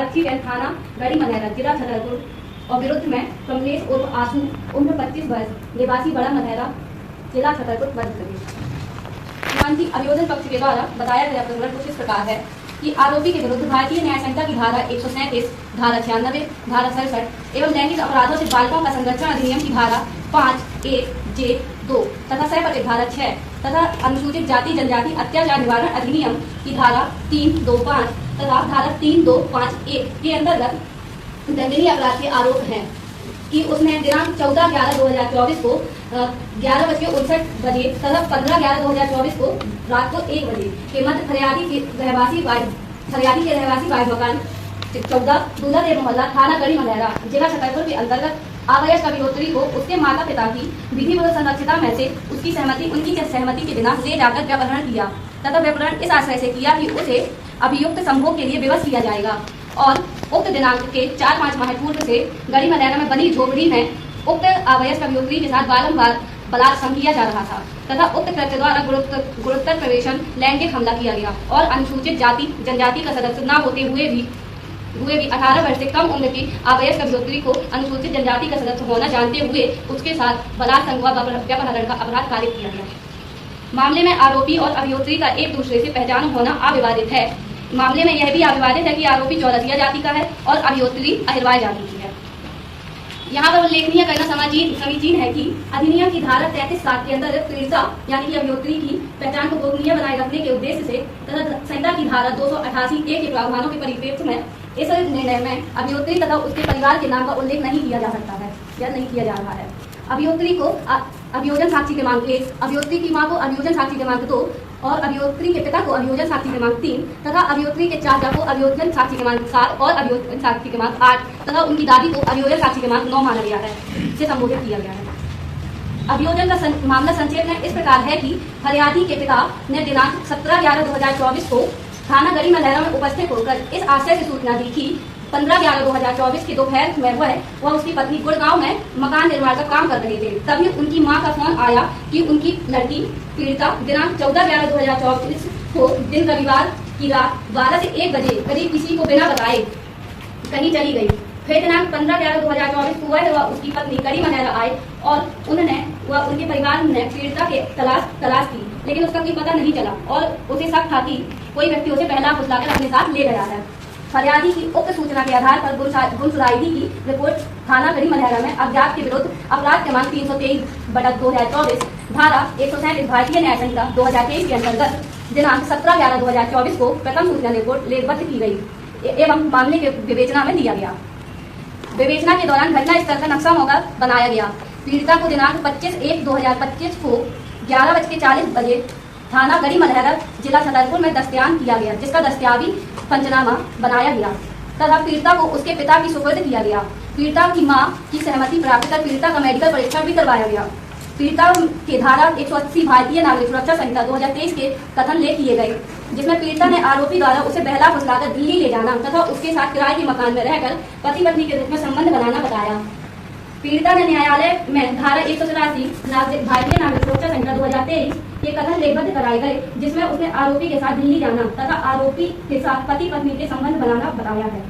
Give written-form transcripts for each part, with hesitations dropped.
आरक्षी कैंप थाना गढ़ी मलहरा जिला छतरपुर और विरुद्ध में कमलेश उर्फ आशू उम्र 25 वर्ष निवासी बड़ा मलहरा जिला छतरपुर मध्य प्रदेश। मानसी अभियोजन पक्ष के द्वारा बताया गया प्रकरण कुछ इस प्रकार है कि आरोपी के विरुद्ध भारतीय न्याय संहिता की धारा 137, धारा 96, धारा 67 एवं लैंगिक अपराधों से बालकों का संरक्षण अधिनियम की धारा 5(1)(j)(2) तथा सह धारा 6 तथा अनुसूचित जाति जनजाति अत्याचार निवारण अधिनियम की धारा 325 तथा धारा 3251 के अंतर्गत दंडनीय अपराध के आरोप हैं कि उसने दिनांक 14/11/2024 को 11:59 तथा 15/11/2024 को रात को 1 बजे के मध्य फरियादी के रहवासी वार्ड मकान 14 दूल्हा मोहल्ला थाना गढ़ी मलहरा जिला छतरपुर के अंतर्गत आवास कवियोत्री को उसके माता पिता की विधिवत संरक्षिता में से उनकी सहमति के बिना ले जाकर व्यवहरण किया तथा व्यवहरण इस आशय से किया कि उसे अभियुक्त संभोग के लिए विवश किया जाएगा और उक्त दिनांक के 4-5 माह पूर्व से गढ़ी मलहरा में बनी झोपड़ी में उक्त आवास कवियोत्री के साथ बारंबार बलात्कार किया जा रहा था तथा उक्त कृत्य द्वारा गुरुतर प्रवेशन लैंगिक हमला किया गया और अनुसूचित जाति जनजाति का सदस्य न होते हुए भी 18 वर्ष से कम उम्र की आवास कवियोत्री को अनुसूचित जनजाति का सदस्य होना जानते हुए उसके साथ बलात्कार व व्यवहार का अपराध कारित किया गया। मामले में आरोपी और अभियोत्री का एक दूसरे से पहचान होना अविवादित है। मामले में यह भी अविवादित है कि आरोपी चौरसिया जाति का है और अभियोत्री अहिरवाय जाति की है। यहाँ पर उल्लेखनीय करना समीचीन है कि अधिनियम की धारा 33(7) के अंतर्गत पीड़िता यानी कि अभियोत्री की पहचान को गोपनीय बनाए रखने के उद्देश्य से तथा संहिता की धारा 288(a) के प्रावधानों के परिप्रेक्ष्य में इस निर्णय में अभियोत्री तथा उसके परिवार के नाम का उल्लेख नहीं किया जा सकता है या नहीं किया जा रहा है। अभियोत्री को अभियोजन साक्षी क्रमांक 1, अभियोत्री की मां को अभियोजन साक्षी क्रमांक 2 और अभियोत्री के पिता को अभियोजन साक्षी क्रमांक 3 तथा अभियोत्री के चाचा को अभियोजन साक्षी क्रमांक 7 और अभियोजन साक्षी क्रमांक 8 तथा उनकी दादी को अभियोजन साक्षी क्रमांक 9 माना गया है से संबोधित किया गया है। अभियोजन का मामला संक्षेप में इस प्रकार है कि फरियादी के पिता ने दिनांक 17/11/2024 को थाना गढ़ी मलहरा में उपस्थित होकर इस आशय की सूचना दी कि 15/11/2024 की दोपहर में वह उसकी पत्नी गुड़गांव में मकान निर्माण का काम कर रहे थे। तभी उनकी मां का फोन आया कि उनकी लड़की पीड़िता दिनांक 14/11/2024 को दिन रविवार की रात 12 से 1 बजे करीब किसी को बिना बताए कहीं चली गई। फिर दिनांक 15/11/2024 को वह उसकी पत्नी गढ़ी मलहरा आए और उनके परिवार ने पीड़िता के तलाश की लेकिन उसका कोई पता नहीं चला और उसे शक था कि कोई व्यक्ति उसे पहला फुसलाकर अपने साथ ले गया है। फरियादी की उक्त सूचना के आधार पर गुमशुदागी की रिपोर्ट थाना गढ़ी मलहरा में अज्ञात के विरुद्ध अपराध क्रमांक 323/2024 धारा 137 भारतीय न्याय संहिता 2023 के अंतर्गत दिनांक 17/11/2024 को प्रथम सूचना रिपोर्ट लेखबद्ध की गई एवं मामले के विवेचना में दिया गया। विवेचना के दौरान घटना स्थल का नक्शा मौका बनाया गया। पीड़िता को दिनांक 25/1/2025 को 11:40 बजे थाना गढ़ी मलहरा जिला छतरपुर में दस्तयान किया गया जिसका दस्तयाबी पंचनामा बनाया गया तथा पीड़िता को उसके पिता की सुपुर्द किया गया। पीड़िता की मां की सहमति प्राप्त कर पीड़िता का मेडिकल परीक्षण भी करवाया गया। पीड़िता के धारा 180 भारतीय नागरिक सुरक्षा संहिता 2023 के कथन ले किए गए जिसमें पीड़िता ने आरोपी द्वारा उसे बहला फुसलाकर दिल्ली ले जाना तथा उसके साथ किराए के मकान में रहकर पति पत्नी के रूप में संबंध बनाना बताया। पीड़िता ने न्यायालय में धारा 184 भारतीय नागरिक सुरक्षा संहिता 2023 के कथन लेखबद्ध कराए गए जिसमें उसने आरोपी के साथ दिल्ली जाना तथा आरोपी के साथ पति पत्नी के संबंध बनाना बताया है।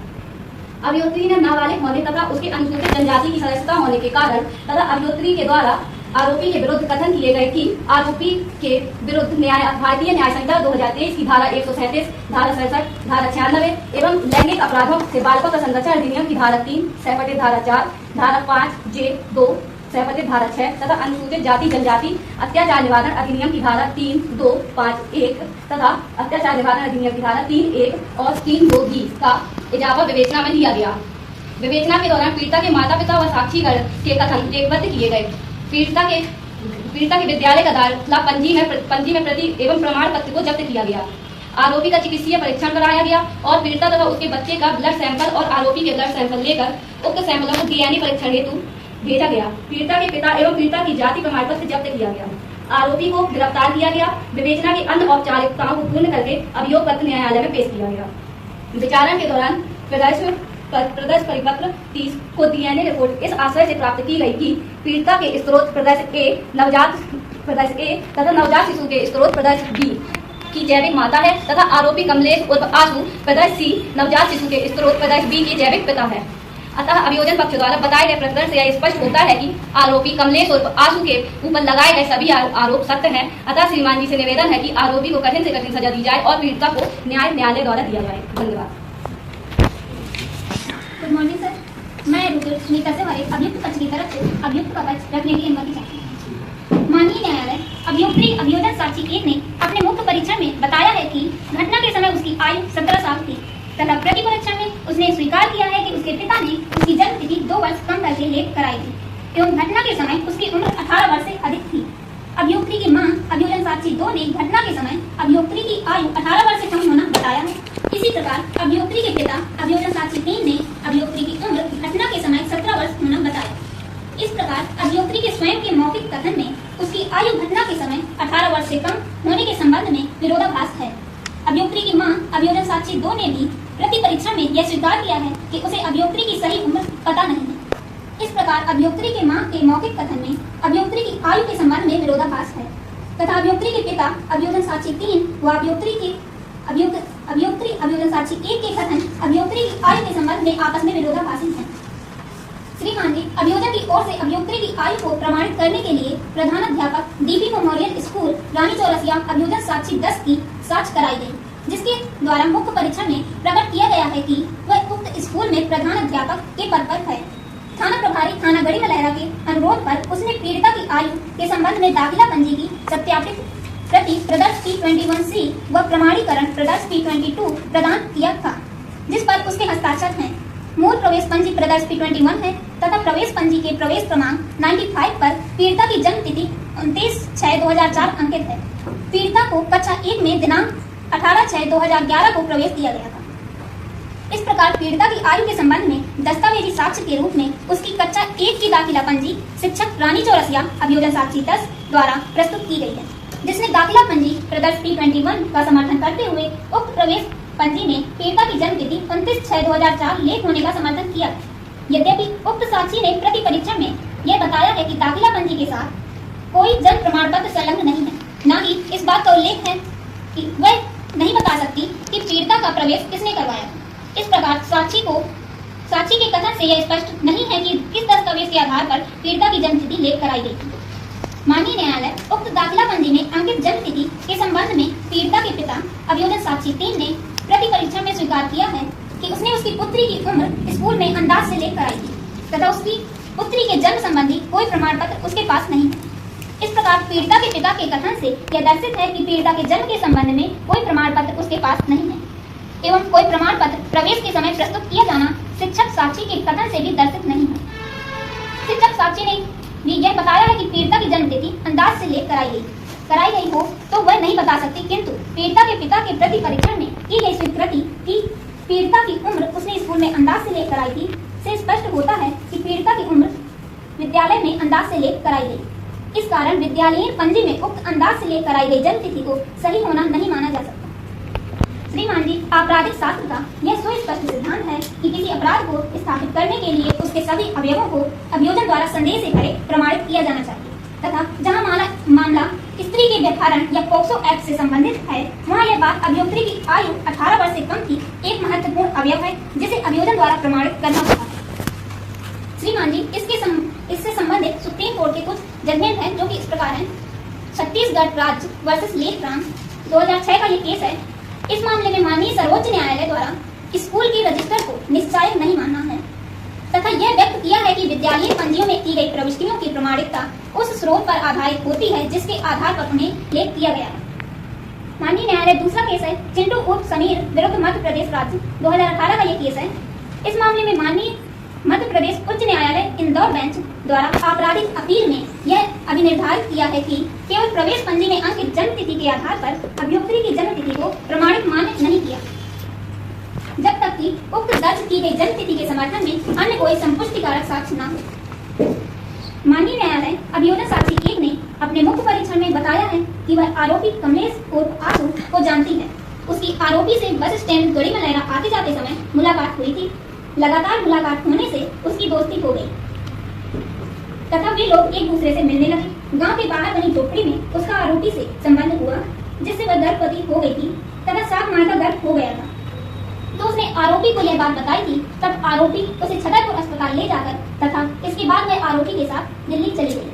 अभियोत्री ने नाबालिग होने तथा उसके अनुसूचित जनजाति की सदस्यता होने के कारण तथा अभियोत्री के द्वारा आरोपी के विरुद्ध कथन किए गए कि आरोपी के विरुद्ध भारतीय न्याय संहिता 2023 की धारा 137, धारा 67, धारा 96 एवं लैंगिक अपराधों से बालकों का संरक्षण अधिनियम की धारा 3, सह धारा 4, धारा 5(j)(2), सह धारा 6 तथा अनुसूचित जाति जनजाति अत्याचार निवारण अधिनियम की धारा 3(2)(5)(1) तथा अत्याचार निवारण अधिनियम की धारा 3(1) और 3(2) भी का इजाफा विवेचना में लिया गया। विवेचना के दौरान पीड़िता के माता पिता व साक्षीगण के कथन लेखबद्ध किए गए। पीड़िता के विद्यालय का दाखिला पंजी में प्रति एवं प्रमाण पत्र को जब्त किया गया। आरोपी का चिकित्सीय परीक्षण कराया गया और पीड़िता तथा उसके बच्चे का ब्लड सैंपल और आरोपी के ब्लड सैंपल लेकर उक्त सैंपलों को डीएनए परीक्षण हेतु भेजा गया। पीड़िता के पिता एवं पीड़िता की जाति प्रमाण पत्र जब्त किया गया। आरोपी को गिरफ्तार किया गया। विवेचना की अन्य औपचारिकताओं को पूर्ण करके अभियोग पत्र न्यायालय में पेश किया गया। विचारण के दौरान प्रदर्श परिपत्र 30 को डीएनए रिपोर्ट इस आशय से प्राप्त की गई कि पीड़िता के स्त्रोत प्रदर्श ए तथा नवजात शिशु के स्त्रोत प्रदर्श बी की जैविक माता है तथा आरोपी कमलेश उर्फ आशु प्रदेश सी नवजात शिशु के स्त्रोत प्रदेश बी के जैविक पिता है। अतः अभियोजन पक्ष द्वारा बताए गए प्रकरण से यह स्पष्ट होता है कि आरोपी कमलेश उर्फ आशु के ऊपर लगाए गए सभी आरोप सत्य हैं। अतः श्रीमान जी से निवेदन है कि आरोपी को कठिन से कठिन सजा दी जाए और पीड़िता को न्यायालय द्वारा दिया जाए। धन्यवाद। गुड मॉर्निंग सर, मैं एडवोकेट सुनीता से हमारे अभियुक्त पक्ष की तरफ से अभियुक्त का पक्ष रखने की अनुमति चाहती हूँ। माननीय न्यायालय, अभियुक्त अभियोजन साक्षी 1 ने अपने मुख्य परीक्षण में बताया है कि घटना के समय उसकी आयु 17 साल थी तथा प्रति परीक्षण में उसने स्वीकार किया है कि उसके पिता ने उसकी जन्म तिथि 2 वर्ष कम करके लेट कराई थी एवं घटना के समय उसकी उम्र 18 वर्ष से अधिक थी। अभियुक्ति की मां अभियोजन साक्षी 2 ने घटना के समय अभियुक्ति की आयु 18 वर्ष से कम होना बताया है। इसी प्रकार अभियुक्ति के पिता अभियोजन साक्षी 3 ने अभियुक्ति की उम्र घटना के समय 17 वर्ष होना बताया। इस प्रकार अभियुक्ति के स्वयं के मौखिक कथन में उसकी आयु घटना के समय 18 वर्ष से कम होने के संबंध में विरोधाभास है। अभियुक्ति की मां अभियोजन साक्षी 2 ने भी प्रति परीक्षण में यह स्वीकार किया है कि उसे अभियुक्ति की सही उम्र पता नहीं है। इस प्रकार अभियुक्ति के मां के मौखिक कथन में अभियुक्ति की आयु के संबंध में विरोधाभास है तथा अभियुक्ति के पिता अभियोजन साक्षी 3 व अभियुक्ति अभियोजन साक्षी 1 के कथन अभियुक्ति की आयु के संबंध में आपस में विरोधाभासी है। श्रीमान जी, अभियोजन की ओर से अभियुक्ति की आयु को प्रमाणित करने के लिए प्रधानाध्यापक डीपी मेमोरियल स्कूल रानी चौरसिया अभियोजन साक्षी 10 की साक्ष्य कराई गई, जिसके द्वारा मुख्य परीक्षण में प्रकट किया गया है कि वह उक्त स्कूल में प्रधानाध्यापक के पद पर है। थाना प्रभारी थाना गढ़ी मलहरा के अनुरोध पर उसने पीड़िता की आयु के संबंध में दाखिला पंजी की सत्यापित प्रति प्रदर्श P21C व प्रमाणीकरण प्रदर्श P22 प्रदान किया था, जिस पर उसके हस्ताक्षर हैं। मूल प्रवेश पंजी प्रदर्श P21 है तथा प्रवेश पंजी के प्रवेश क्रमांक 95 पर पीड़िता की जन्म तिथि 29/6/2004 अंकित है। पीड़िता को कक्षा 1 में दिनांक 18/6/2011 को प्रवेश दिया गया था। इस प्रकार पीड़िता की आयु के संबंध में दस्तावेजी साक्ष्य के रूप में उसकी कक्षा 1 की दाखिला पंजी शिक्षक रानी चौरसिया अभियोजन साक्षी 10 द्वारा प्रस्तुत की गई है, जिसने दाखिला पंजी प्रदर्श P21 का समर्थन करते हुए उक्त प्रवेश पंजी में पीड़िता की जन्म तिथि 29/6/2004 लेख होने का समर्थन किया। यद्यपि उक्त साक्षी ने प्रति परीक्षण में यह बताया है कि दाखिला पंजी के साथ कोई जन्म प्रमाण पत्र संलग्न नहीं है, न ही इस बात का उल्लेख है कि वह नहीं बता सकती कि पीड़िता का प्रवेश किसने करवाया। इस प्रकार साक्षी के कथन से यह स्पष्ट नहीं है कि किस दस्तावेज के आधार पर पीड़िता की जन्म तिथि लेख कराई गई थी। माननीय न्यायालय, उक्त दाखिला पंजी में अंकित जन्म तिथि के संबंध में पीड़िता के पिता अभियोजन साक्षी 3 ने प्रति परीक्षण में स्वीकार किया है कि उसने उसकी पुत्री की उम्र स्कूल में अंदाज से लेख कराई थी तथा उसकी पुत्री के जन्म संबंधी कोई प्रमाण पत्र उसके पास नहीं है। इस प्रकार पीड़िता के पिता के कथन से यह दर्शित है कि पीड़िता के जन्म के संबंध में कोई प्रमाण पत्र उसके पास नहीं है एवं कोई प्रमाण पत्र प्रवेश के समय प्रस्तुत किया जाना शिक्षक साक्षी के कथन से भी दर्शित नहीं है। शिक्षक साक्षी ने भी यह बताया है कि पीड़िता की जन्म तिथि अंदाज से लेख कराई गई हो तो वह नहीं बता सकती, किंतु पीड़िता के पिता के प्रति परीक्षण में की गई स्वीकृति कि पीड़िता की उम्र उसने स्कूल में अंदाज से लेख कराई थी से स्पष्ट होता है कि पीड़िता की उम्र विद्यालय में अंदाज से लेख कराई गई। इस कारण विद्यालयीन पंजी में उक्त अंदाज से लेख कराई गई जन्म तिथि को सही होना नहीं माना जा सकता। श्रीमान जी, आपराधिक शास्त्र का यह सुस्पष्ट सिद्धांत है कि किसी अपराध को स्थापित करने के लिए उसके सभी अवयवों को अभियोजन द्वारा संदेह से परे प्रमाणित किया जाना चाहिए तथा जहां मामला स्त्री के व्यभिचारण या पोक्सो एक्ट से संबंधित है, वहां यह बात अभियुक्ति की आयु 18 वर्ष से कम थी एक महत्वपूर्ण अवयव है जिसे अभियोजन द्वारा प्रमाणित करना होगा। श्रीमान जी, इससे संबंधित सुप्रीम कोर्ट के कुछ जजमेंट हैं जो कि इस प्रकार हैं। छत्तीसगढ़ राज्य वर्सेस लेख राम 2006 का ये केस है। इस मामले में माननीय सर्वोच्च न्यायालय द्वारा स्कूल की रजिस्टर को निश्चायक नहीं मानना है तथा यह व्यक्त किया है कि विद्यालयीन पंजियों में की गई प्रविष्टियों की प्रमाणिकता उस स्रोत पर आधारित होती है जिसके आधार पर उन्हें लेख किया गया है। माननीय न्यायालय दूसरा केस है चिंटू उर्फ समीर विरुद्ध मध्य प्रदेश राज्य 2018 का यह केस है। इस मामले में माननीय मध्य प्रदेश उच्च न्यायालय इंदौर बेंच द्वारा आपराधिक अपील में यह अभिनिर्धारित किया है कि केवल प्रवेश पंजी में अंकित जन्म तिथि के आधार पर अभियुक्ति की जन्म तिथि को प्रमाणित मान्य नहीं किया जब तक कि उक्त दर्ज की गई जन्म तिथि के समर्थन में अन्य कोई संपुष्टिकारक साक्ष्य न हो। माननीय न्यायालय अभियोजन साक्षी 1 ने अपने मुख्य परीक्षण में बताया है कि वह आरोपी कमलेश उर्फ आशु को जानती है। उसकी आरोपी से बस स्टैंड गढ़ी मलहरा आते जाते समय मुलाकात हुई थी। लगातार मुलाकात होने से उसकी दोस्ती हो गई तथा वे लोग एक दूसरे से मिलने लगे। गांव के बाहर बनी झोपड़ी में उसका आरोपी से संबंध हुआ। जिससे वह गर्भवती हो गई थी तथा 7 माह का गर्भ हो गया था। तो उसने आरोपी को यह बात बताई थी। तब आरोपी उसे छतरपुर अस्पताल ले जाकर तथा इसके बाद वह आरोपी के साथ दिल्ली चली गई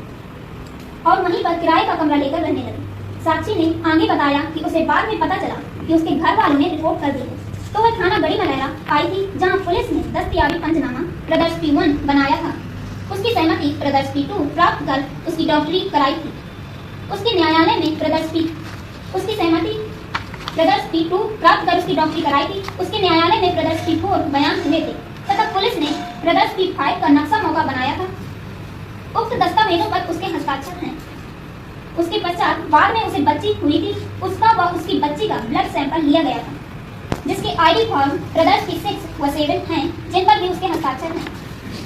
और वहीं पर किराए का कमरा लेकर रहने लगी। साक्षी ने आगे बताया कि उसे बाद में पता चला कि उसके घर वालों ने रिपोर्ट कर दी है। तो वह थाना बड़ी मलहरा आई थी, जहां पुलिस ने दस्तयाबी पंचनामा प्रदर्श P1 बनाया था। उसकी सहमति प्रदर्श P2 प्राप्त कर उसकी डॉक्टरी कराई थी। उसके न्यायालय में उसकी सहमति प्रदर्श P2 प्राप्त कर उसकी डॉक्टरी कराई थी। उसके न्यायालय में प्रदर्श P4 बयान हुए थे तथा पुलिस ने प्रदर्श P5 का नक्शा मौका बनाया था। उक्त दस्तावेजों पर उसके हस्ताक्षर हैं। उसके पश्चात बाद में उसे बच्ची हुई थी, उसका व उसकी बच्ची का ब्लड सैंपल लिया गया था, जिसके आईडी फॉर्म प्रदर्श P6 व 7 हैं, जिन पर भी उसके हस्ताक्षर हैं।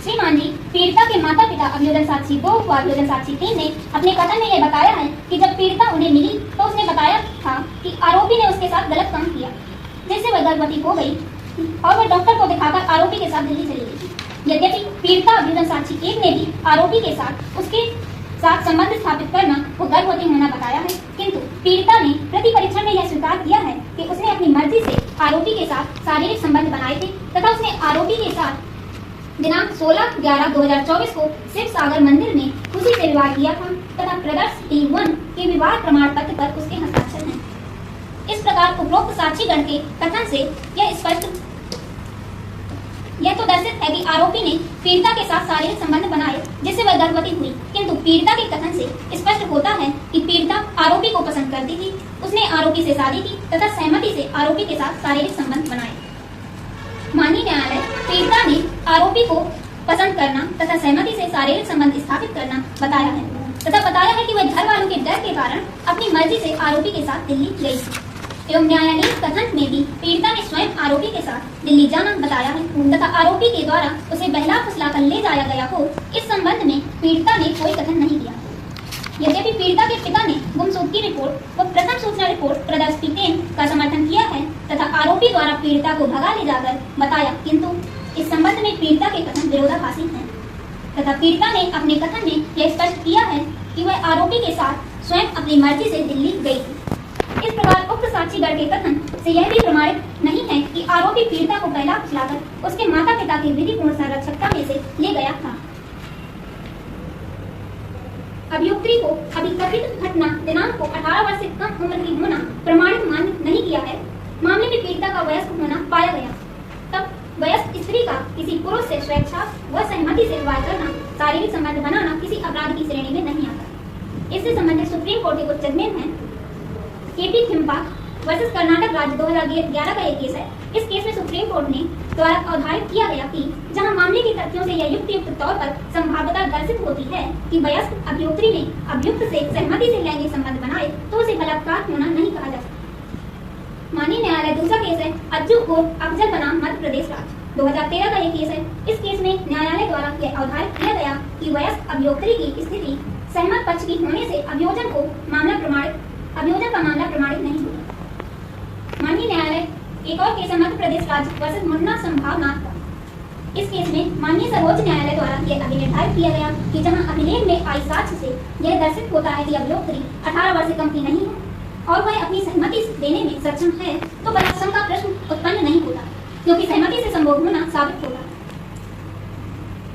श्रीमान जी, पीड़िता के माता पिता अभियोजन साक्षी 2 व अभियोजन साक्षी 3 ने अपने कथन में यह बताया है कि जब पीड़िता उन्हें मिली तो उसने बताया था कि आरोपी ने उसके साथ गलत काम किया, जिससे वह गर्भवती हो गई और वह डॉक्टर को दिखाकर आरोपी के साथ दिल्ली चली गई। यद्यपि पीड़िता अभियोजन साक्षी 1 ने भी आरोपी के साथ उसके साथ संबंध स्थापित करना व गर्भवती होना बताया है, किंतु पीड़िता ने प्रति परीक्षण में यह स्वीकार किया है कि उसने अपनी मर्जी से आरोपी के साथ शारीरिक संबंध बनाए थे तथा उसने आरोपी के साथ दिनांक 16/11/2024 को शिव सागर मंदिर में खुशी से विवाह किया था तथा प्रदर्श P1 के विवाह प्रमाण पत्र पर उसके हस्ताक्षर हैं। इस प्रकार उपरोक्त साक्षीगण के कथन से यह तो दर्शित है कि आरोपी ने पीड़िता के साथ शारीरिक संबंध बनाए जिससे वह गर्भवती हुई, किंतु पीड़िता के कथन से स्पष्ट होता है कि पीड़िता आरोपी को पसंद करती थी, उसने आरोपी से शादी की तथा सहमति से आरोपी के साथ शारीरिक संबंध बनाए। माननीय न्यायालय, पीड़िता ने आरोपी को पसंद करना तथा सहमति से शारीरिक संबंध स्थापित करना बताया है तथा बताया है कि वह घर वालों के डर के कारण अपनी मर्जी से आरोपी के साथ दिल्ली गई एवं न्यायालयीय कथन में भी पीड़िता ने स्वयं आरोपी के साथ दिल्ली जाना बताया है तथा आरोपी के द्वारा उसे बहला फुसलाकर ले जाया गया हो, इस संबंध में पीड़िता ने कोई कथन नहीं किया। यद्यपि पीड़िता के पिता ने गुमशुदगी रिपोर्ट व प्रथम सूचना रिपोर्ट प्रदर्श P3 का समर्थन किया है तथा आरोपी द्वारा पीड़िता को भगा ले जाकर बताया, किंतु इस संबंध में पीड़िता के कथन विरोधाभासी हैं तथा पीड़िता ने अपने कथन में यह स्पष्ट किया है कि वह आरोपी के साथ स्वयं अपनी मर्जी से दिल्ली गई थी। इस प्रकार उक्त साक्षीगण के कथन से यह भी प्रमाणित नहीं है कि आरोपी पीड़िता को बहला फुसलाकर उसके माता पिता की विधिपूर्ण संरक्षकता में से ले गया था। अभियुक्ति को अभी कथित घटना दिनांक को 18 वर्ष से कम उम्र की होना प्रमाणित मान्य नहीं किया है। मामले में पीड़िता का वयस्क होना पाया गया, तब वयस्क स्त्री का किसी पुरुष से स्वेच्छा व सहमति से विवाह करना, शारीरिक संबंध बनाना किसी अपराध की श्रेणी में नहीं आता। इससे संबंधित सुप्रीम कोर्ट के कुछ जजमेंट हैं। KP थिम्पा वर्सेस कर्नाटक राज्य 2011 का एक केस है। इस केस में सुप्रीम कोर्ट ने द्वारा अवधारित किया गया कि जहां मामले के तथ्यों से यह युक्त तौर पर संभाव्यता दर्शित होती है कि वयस्क अभियुक्त्री ने अभियुक्त से सहमति से लैंगिक संबंध बनाए तो उसे बलात्कार होना नहीं कहा जा सकता। माननीय न्यायालय, दूसरा केस है अज्जू उर्फ अफजल बनाम मध्य प्रदेश राज्य 2013 का एक केस है। इस केस में न्यायालय द्वारा यह अवधारित किया गया कि वयस्क अभियुक्त्री की स्थिति सहमत पक्ष की होने से अभियोजन का मामला प्रमाणित नहीं होगा। माननीय न्यायालय, एक और केस है मध्य प्रदेश राज्य वर्सेस मुन्ना संभावनाथ का। इस केस में माननीय सर्वोच्च न्यायालय द्वारा यह अभिनिर्धारित किया गया कि जहां अभिलेख में आई साक्ष्य से यह दर्शित होता है कि अभियुक्त्री 18 वर्ष से कम की नहीं है और वह अपनी सहमति देने में सक्षम है, तो बलात्कार का प्रश्न उत्पन्न नहीं होता, क्योंकि सहमति से संभोग होना साबित होगा।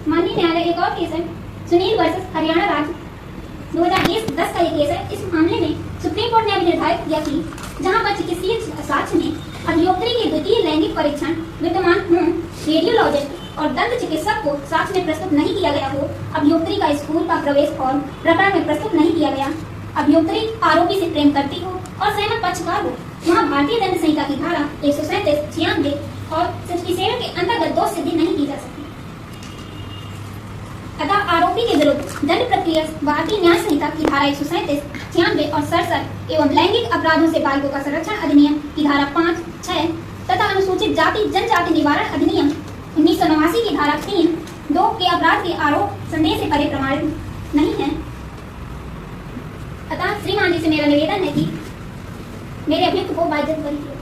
माननीय न्यायालय, एक और केस है सुनील वर्सेस हरियाणा राज्य 2010 का ये केस है। इस मामले में सुप्रीम कोर्ट ने अभिनिर्धारित किया कि जहां पर चिकित्सीय साक्ष्य में अभियुक्त्री के द्वितीय लैंगिक परीक्षण विद्यमान हो, रेडियोलॉजिस्ट और दंत चिकित्सक को साक्ष्य में प्रस्तुत नहीं किया गया हो, अभियुक्त्री का स्कूल का प्रवेश फॉर्म प्रकरण में प्रस्तुत नहीं किया गया, अभियुक्त्री आरोपी से प्रेम करती हो और सहमत पक्षकार हो, वहाँ भारतीय दंड संहिता की धारा 137, 96 और 67 के अंतर्गत दोष सिद्धि नहीं की जा सकती। अतः आरोपी के विरुद्ध दंड प्रक्रिया भारतीय न्याय संहिता की धारा 137, 96 और 67 एवं लैंगिक अपराधों से बालिगों का संरक्षण अधिनियम की धारा 5, 6 तथा अनुसूचित जाति जनजाति निवारण अधिनियम 1989 की धारा 3, 2 के अपराध के आरोप संदेह से परे प्रमाणित नहीं है। अतः श्रीमान जी से मेरा निवेदन है कि मेरे अभियुक्त को बाइज्जत करिए।